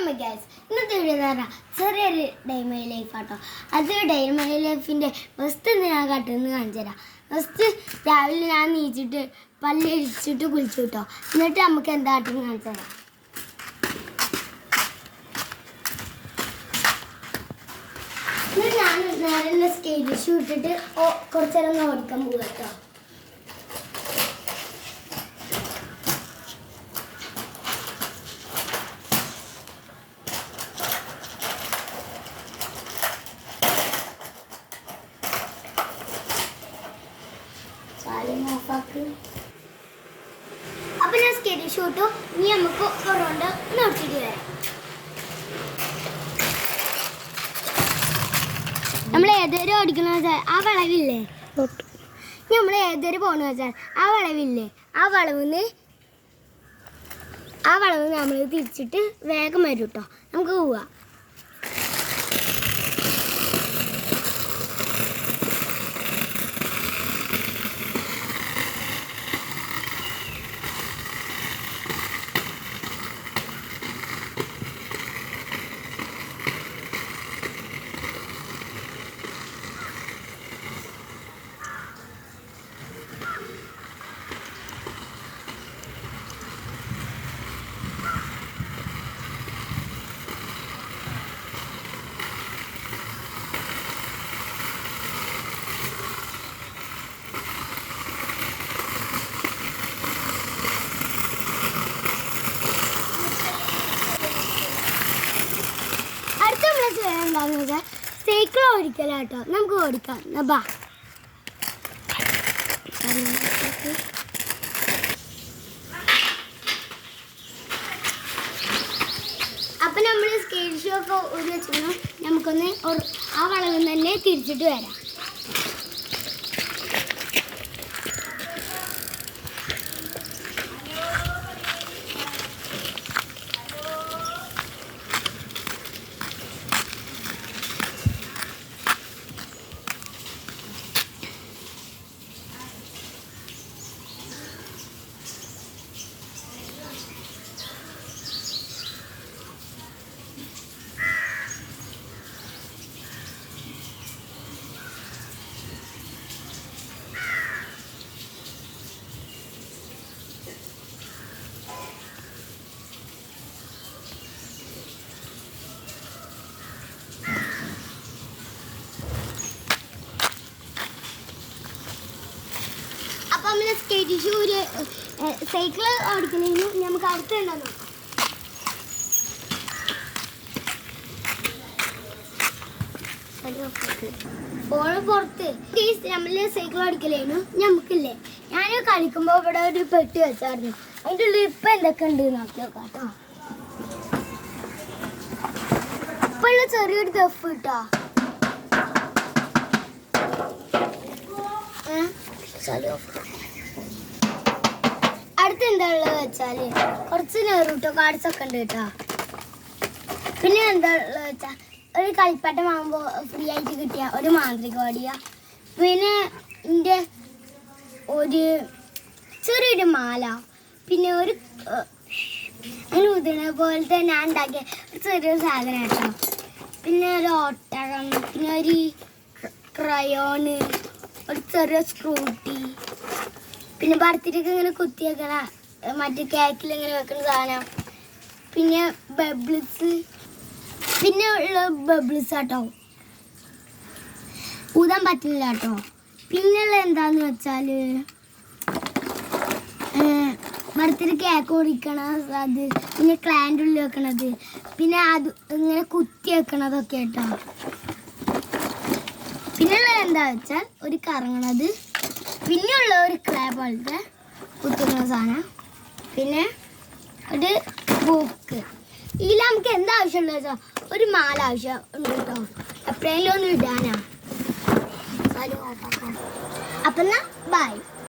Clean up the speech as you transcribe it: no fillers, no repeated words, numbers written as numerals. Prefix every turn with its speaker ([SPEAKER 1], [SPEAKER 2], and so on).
[SPEAKER 1] My guys, ഇന്നത്തെ video എന്ന് പറഞ്ഞാൽ ചെറിയൊരു ഡേ മൈ ലൈഫ് ആട്ടോ. അത് ഡേ മൈ ലൈഫിൻ്റെ ഫസ്റ്റ് ഞാൻ കാട്ടുമെന്ന് കാണിച്ചു തരാം. ഫസ്റ്റ് രാവിലെ ഞാൻ നീച്ചിട്ട് പല്ല് ഇടിച്ചിട്ട് കുളിച്ചു കിട്ടോ. എന്നിട്ട് നമുക്ക് എന്താ കാട്ടെന്ന് കാണിച്ചു തരാം. എന്നിട്ട് ഞാൻ നേരെ സ്കേറ്റ് ഷൂ ഇട്ടിട്ട് കുറച്ചു നേരം ഓടിക്കാൻ പോകും കേട്ടോ. അപ്പൊ ഞാൻ സ്കേറ്റ് ഷൂട്ടു ഇനി നമുക്ക് റൗണ്ട് നോക്കിയിട്ട് വരാം. നമ്മൾ ഏതൊരു ഓടിക്കണമെന്ന് വെച്ചാൽ ആ വളവില്ലേ, നമ്മൾ ഏതൊരു പോകണമെന്ന് വെച്ചാൽ ആ വളവില്ലേ, ആ വളവിന്ന് നമ്മൾ തിരിച്ചിട്ട് വേഗം വരും കേട്ടോ. നമുക്ക് പോവാം. എന്താന്ന് വെച്ചാൽ സൈക്കിൾ ഓടിക്കലാട്ടോ. നമുക്ക് ഓടിക്കാം. ബാ. അപ്പൊ നമ്മൾ സ്കേറ്റ് ഷൂ ഒക്കെ ഒരു വെച്ചിരുന്നു. നമുക്കൊന്ന് ആ വളവിൽ തന്നെ തിരിച്ചിട്ട് വരാം. നമ്മള് സ്കേറ്റ് ഷൂ സൈക്കിൾ ഓടിക്കുന്നതിന് നമുക്ക് അടുത്തുണ്ടോ നോക്കാം. പുറത്ത് നമ്മള് സൈക്കിൾ ഓടിക്കലേനു. നമുക്കില്ലേ, ഞാൻ കളിക്കുമ്പോ ഇവിടെ ഒരു പെട്ടി വെച്ചായിരുന്നു. അതിൻ്റെ ഉള്ളിൽ ഇപ്പൊ എന്തൊക്കെ ഉണ്ട് നോക്കി നോക്കാം കേട്ടോ. ഇപ്പൊ ഉള്ള ചെറിയൊരു ദഫ് കിട്ടോ. അടുത്ത് എന്താ ഉള്ളത് വെച്ചാല് കുറച്ച് നെറൂട്ടോ കാർഡ്സ് ഒക്കെ ഉണ്ട് കേട്ടോ. പിന്നെ എന്താ ഉള്ളത് വെച്ചാൽ ഒരു കളിപ്പാട്ടമാകുമ്പോ ഫ്രീ ആയിട്ട് കിട്ടിയ ഒരു മാന്ത്രിക വടിയ, പിന്നെ എൻ്റെ ഒരു ചെറിയൊരു മാല, പിന്നെ ഒരു അങ്ങനെ ഉതിനെ പോലത്തെ ഞാൻ ഉണ്ടാക്കിയ ഒരു ചെറിയൊരു സാധനം കേട്ടോ. പിന്നെ ഒരു ഒട്ടകം, പിന്നെ ഒരു ക്രയോണ്, ഒരു ചെറിയ സ്ക്രൂട്ടി, പിന്നെ ബർത്ത്ഡേക്ക് ഇങ്ങനെ കുത്തി വെക്കണ മറ്റേ കേക്കിൽ ഇങ്ങനെ വെക്കുന്ന സാധനം, പിന്നെ ബബിൾസ്, പിന്നെ ഉള്ള ബബിൾസ് കേട്ടോ, ഊതാൻ പറ്റില്ല കേട്ടോ. പിന്നെയുള്ള എന്താന്ന് വെച്ചാല് ബർത്ത്ഡേ കേക്ക് മുറിക്കണ അത്, പിന്നെ ക്ലാൻ്റെ ഉള്ളിൽ വെക്കണത്, പിന്നെ അത് ഇങ്ങനെ കുത്തി വെക്കണതൊക്കെ കേട്ടോ. പിന്നെയുള്ളത് എന്താ വെച്ചാൽ ഒരു കറങ്ങണത്, പിന്നെയുള്ള ഒരു ക്ലേ പോലത്തെ കുത്തുന്ന സാധനം, പിന്നെ ഒരു ബുക്ക്. ഇതിൽ നമുക്ക് എന്താ ആവശ്യമുള്ളത് വെച്ചാൽ ഒരു മാല ആവശ്യം ഉണ്ട് കേട്ടോ. എപ്പോഴെങ്കിലും ഒന്ന് ഇടാനാ. അപ്പം എന്നാ ബൈ.